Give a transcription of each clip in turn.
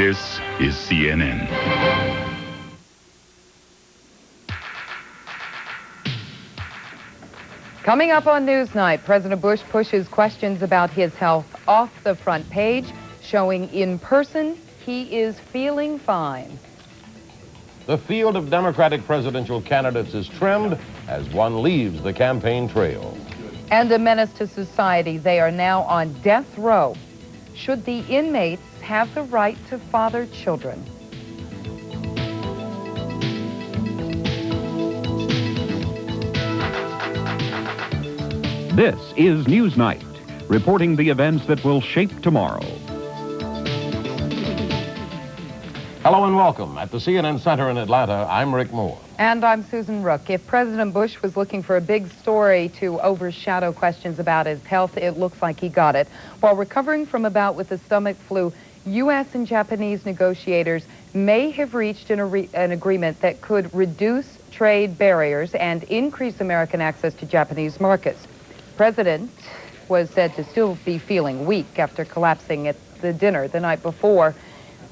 This is CNN. Coming up on Newsnight, President Bush pushes questions about his health off the front page, showing in person he is feeling fine. The field of Democratic presidential candidates is trimmed as one leaves the campaign trail. And a menace to society, they are now on death row. Should the inmates have the right to father children? This is Newsnight, reporting the events that will shape tomorrow. Hello and welcome. At the CNN Center in Atlanta, I'm Rick Moore. And I'm Susan Rook. If President Bush was looking for a big story to overshadow questions about his health, it looks like he got it. While recovering from a bout with the stomach flu, U.S. and Japanese negotiators may have reached an agreement that could reduce trade barriers and increase American access to Japanese markets. The president was said to still be feeling weak after collapsing at the dinner the night before.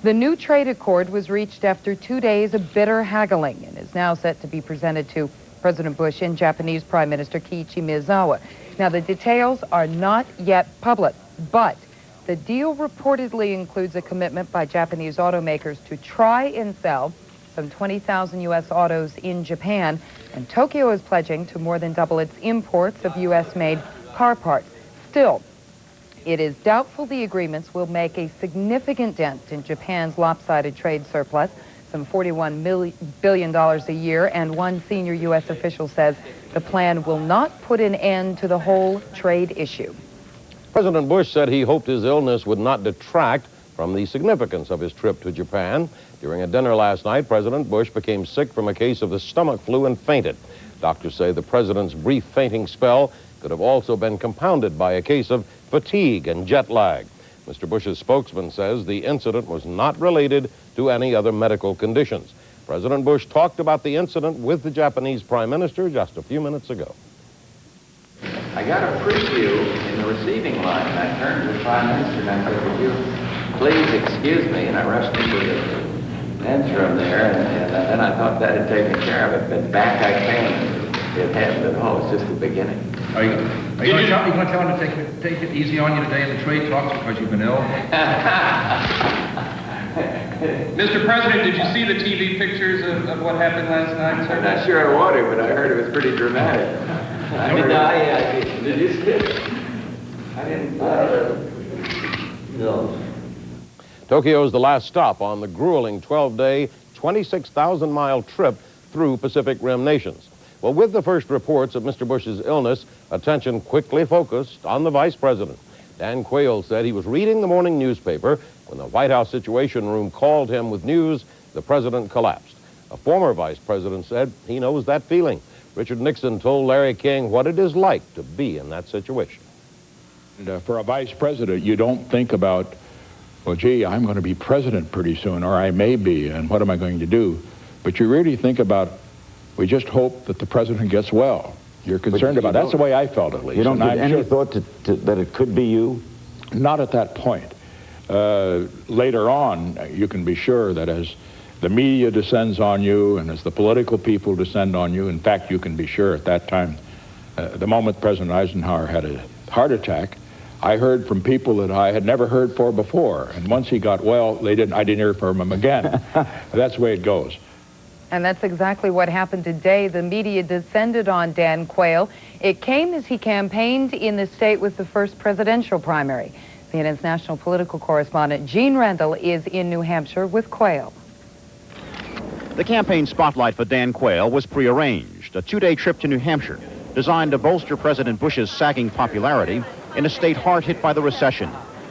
The new trade accord was reached after 2 days of bitter haggling and is now set to be presented to President Bush and Japanese Prime Minister Kiichi Miyazawa. Now, the details are not yet public, but the deal reportedly includes a commitment by Japanese automakers to try and sell some 20,000 U.S. autos in Japan, and Tokyo is pledging to more than double its imports of U.S.-made car parts. Still, it is doubtful the agreements will make a significant dent in Japan's lopsided trade surplus, some $41 billion a year, and one senior U.S. official says the plan will not put an end to the whole trade issue. President Bush said he hoped his illness would not detract from the significance of his trip to Japan. During a dinner last night, President Bush became sick from a case of the stomach flu and fainted. Doctors say the president's brief fainting spell could have also been compounded by a case of fatigue and jet lag. Mr. Bush's spokesman says the incident was not related to any other medical conditions. President Bush talked about the incident with the Japanese Prime Minister just a few minutes ago. I got a preview in the receiving line, and I turned to the Prime Minister and I said, "Would you please excuse me?" And I rushed into the men's room there, and then I thought that had taken care of it, but back I came. It hadn't at all. It's just the beginning. Are you going to tell him to take it easy on you today in the trade talks because you've been ill? Mr. President, did you see the TV pictures of what happened last night, sir? I'm not sure I want to, but I heard it was pretty dramatic. Did you see it? I didn't. No. Tokyo is the last stop on the grueling 12-day, 26,000-mile trip through Pacific Rim nations. Well, with the first reports of Mr. Bush's illness, attention quickly focused on the vice president. Dan Quayle said he was reading the morning newspaper when the White House Situation Room called him with news the president collapsed. A former vice president said he knows that feeling. Richard Nixon told Larry King what it is like to be in that situation. And for a vice president, you don't think about, well, gee, I'm going to be president pretty soon, or I may be, and what am I going to do? But you really think about, we just hope that the president gets well. You're concerned about, that's the way I felt at least. You don't give any thought that it could be you? Not at that point. Later on, you can be sure that as the media descends on you and as the political people descend on you, in fact, you can be sure at that time, the moment President Eisenhower had a heart attack, I heard from people that I had never heard for before. And once he got well, I didn't hear from him again. That's the way it goes. And that's exactly what happened today. The media descended on Dan Quayle. It came as he campaigned in the state with the first presidential primary. CNN's national political correspondent Gene Rendell is in New Hampshire with Quayle. The campaign spotlight for Dan Quayle was prearranged, a two-day trip to New Hampshire designed to bolster President Bush's sagging popularity in a state hard hit by the recession,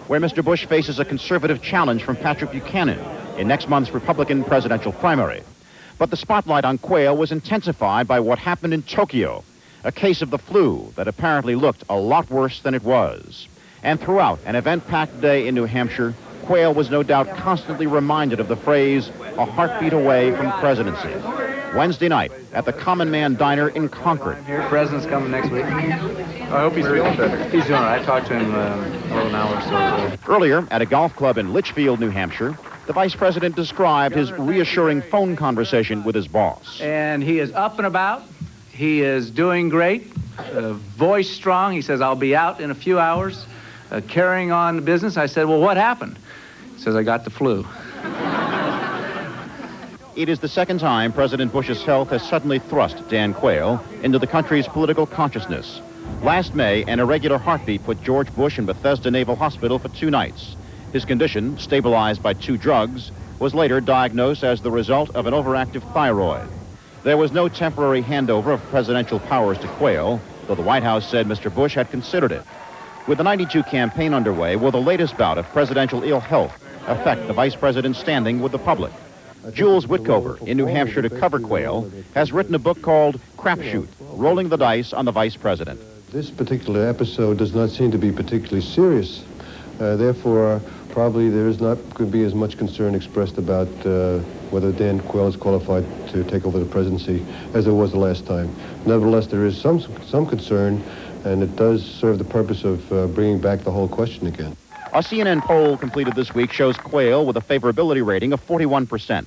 where Mr. Bush faces a conservative challenge from Patrick Buchanan in next month's Republican presidential primary. But the spotlight on Quayle was intensified by what happened in Tokyo, a case of the flu that apparently looked a lot worse than it was. And throughout an event-packed day in New Hampshire, Quayle was no doubt constantly reminded of the phrase, a heartbeat away from presidency. Wednesday night at the Common Man Diner in Concord. Here, President's coming next week. I hope he's feeling better. He's doing all right. I talked to him an hour or so ago. Earlier, at a golf club in Litchfield, New Hampshire, The vice president described his reassuring phone conversation with his boss. And he is up and about. He is doing great. Voice strong. He says, I'll be out in a few hours, carrying on the business. I said, well, what happened? He says, I got the flu. It is the second time President Bush's health has suddenly thrust Dan Quayle into the country's political consciousness. Last May, an irregular heartbeat put George Bush in Bethesda Naval Hospital for 2 nights. His condition, stabilized by 2 drugs, was later diagnosed as the result of an overactive thyroid. There was no temporary handover of presidential powers to Quayle, though the White House said Mr. Bush had considered it. With the 92 campaign underway, will the latest bout of presidential ill health affect the vice president's standing with the public? Jules Witkover, in New Hampshire to cover Quayle, has written a book called Crapshoot, Rolling the Dice on the Vice President. This particular episode does not seem to be particularly serious. Therefore, probably there is not going to be as much concern expressed about whether Dan Quayle is qualified to take over the presidency as there was the last time. Nevertheless, there is some concern, and it does serve the purpose of bringing back the whole question again. A CNN poll completed this week shows Quayle with a favorability rating of 41%.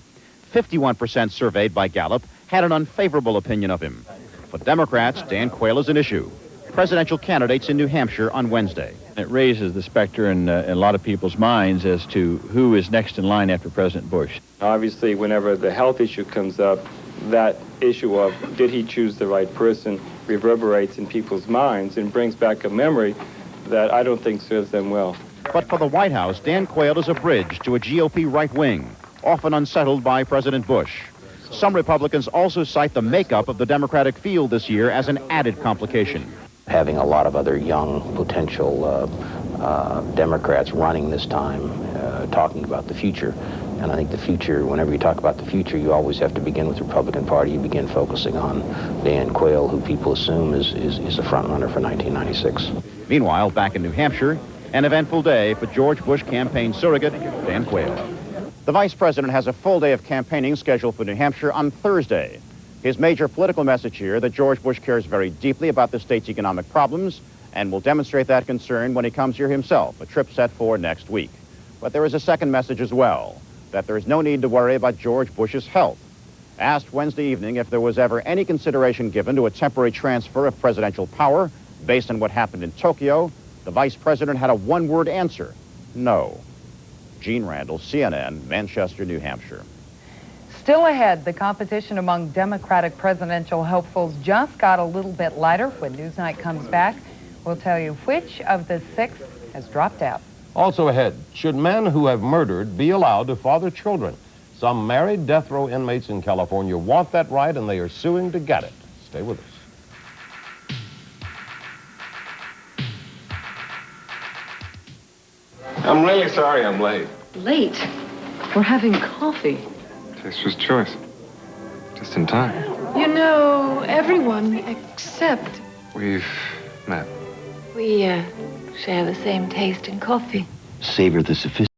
51% surveyed by Gallup had an unfavorable opinion of him. For Democrats, Dan Quayle is an issue. Presidential candidates in New Hampshire on Wednesday. It raises the specter in a lot of people's minds as to who is next in line after President Bush. Obviously, whenever the health issue comes up, that issue of did he choose the right person reverberates in people's minds and brings back a memory that I don't think serves them well. But for the White House, Dan Quayle is a bridge to a GOP right wing, often unsettled by President Bush. Some Republicans also cite the makeup of the Democratic field this year as an added complication. Having a lot of other young potential Democrats running this time, talking about the future. And I think the future, whenever you talk about the future, you always have to begin with the Republican Party. You begin focusing on Dan Quayle, who people assume is a front runner for 1996. Meanwhile, back in New Hampshire, an eventful day for George Bush campaign surrogate Dan Quayle. The vice president has a full day of campaigning scheduled for New Hampshire on Thursday. His major political message here that George Bush cares very deeply about the state's economic problems and will demonstrate that concern when he comes here himself, a trip set for next week. But there is a second message as well, that there is no need to worry about George Bush's health. Asked Wednesday evening if there was ever any consideration given to a temporary transfer of presidential power based on what happened in Tokyo, the vice president had a one-word answer: no. Gene Randall, CNN, Manchester, New Hampshire. Still ahead, the competition among Democratic presidential hopefuls just got a little bit lighter. When Newsnight comes back, we'll tell you which of the 6 has dropped out. Also ahead, should men who have murdered be allowed to father children? Some married death row inmates in California want that right, and they are suing to get it. Stay with us. I'm really sorry I'm late. Late? We're having coffee. Taste was choice. Just in time. You know, everyone except... We've met. We share the same taste in coffee. Savor the sophisticated.